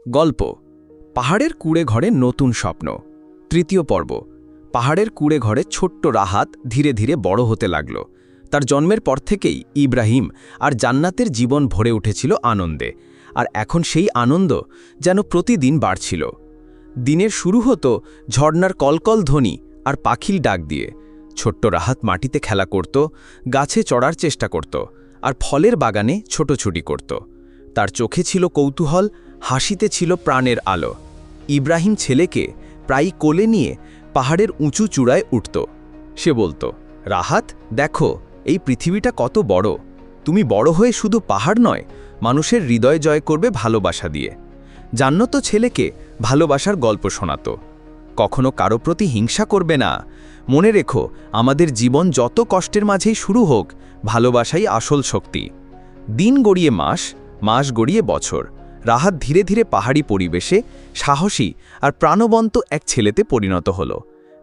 গল্প পাহাড়ের কুঁড়ে ঘরে নতুন স্বপ্ন। তৃতীয় পর্ব। পাহাড়ের কুঁড়ে ঘরে ছোট্ট রাহাত ধীরে ধীরে বড় হতে লাগল। তার জন্মের পর থেকেই ইব্রাহিম আর জান্নাতের জীবন ভরে উঠেছিল আনন্দে, আর এখন সেই আনন্দ যেন প্রতিদিন বাড়ছিল। দিনের শুরু হতো ঝর্ণার কলকল ধ্বনি আর পাখির ডাক দিয়ে। ছোট্ট রাহাত মাটিতে খেলা করত, গাছে চড়ার চেষ্টা করত, আর ফলের বাগানে ছোটোছুটি করত। তার চোখে ছিল কৌতূহল, হাসিতে ছিল প্রাণের আলো। ইব্রাহিম ছেলেকে প্রায়ই কোলে নিয়ে পাহাড়ের উঁচু চূড়ায় উঠত। সে বলত, রাহাত, দেখো এই পৃথিবীটা কত বড়। তুমি বড় হয়ে শুধু পাহাড় নয়, মানুষের হৃদয় জয় করবে ভালোবাসা দিয়ে। জান্নাত ছেলেকে ভালোবাসার গল্প শোনাত। কখনো কারো প্রতি হিংসা করবে না। মনে রেখো, আমাদের জীবন যত কষ্টের মাঝেই শুরু হোক, ভালোবাসাই আসল শক্তি। দিন গড়িয়ে মাস, মাস গড়িয়ে বছর। রাহাত ধীরে ধীরে পাহাড়ি পরিবেশে সাহসী আর প্রাণবন্ত এক ছেলেতে পরিণত হল।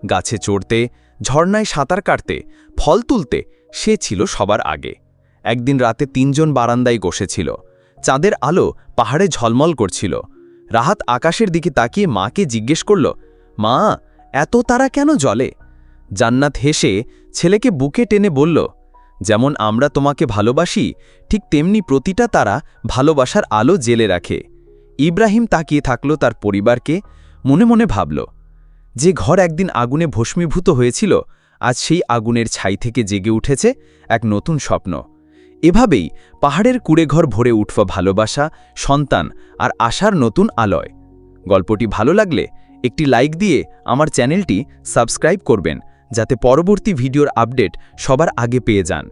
গাছে চড়তে, ঝর্ণায় সাঁতার কাটতে, ফল তুলতে সে ছিল সবার আগে। একদিন রাতে তিনজন বারান্দায় বসেছিল। চাঁদের আলো পাহাড়ে ঝলমল করছিল। রাহাত আকাশের দিকে তাকিয়ে মাকে জিজ্ঞেস করল, মা, এত তারা কেন জ্বলে? জান্নাত হেসে ছেলেকে বুকে টেনে বলল, যেমন আমরা তোমাকে ভালোবাসি, ঠিক তেমনি প্রতিটা তারা ভালোবাসার আলো জেলে রাখে। ইব্রাহিম তাকিয়ে থাকল তার পরিবারকে, মনে মনে ভাবল, যে ঘর একদিন আগুনে ভস্মীভূত হয়েছিল, আজ সেই আগুনের ছাই থেকে জেগে উঠেছে এক নতুন স্বপ্ন। এভাবেই পাহাড়ের কুঁড়েঘর ভরে উঠব ভালোবাসা, সন্তান আর আশার নতুন আলোয়। গল্পটি ভালো লাগলে একটি লাইক দিয়ে আমার চ্যানেলটি সাবস্ক্রাইব করবেন, যাতে পরবর্তী ভিডিওর আপডেট সবার আগে পেয়ে যান।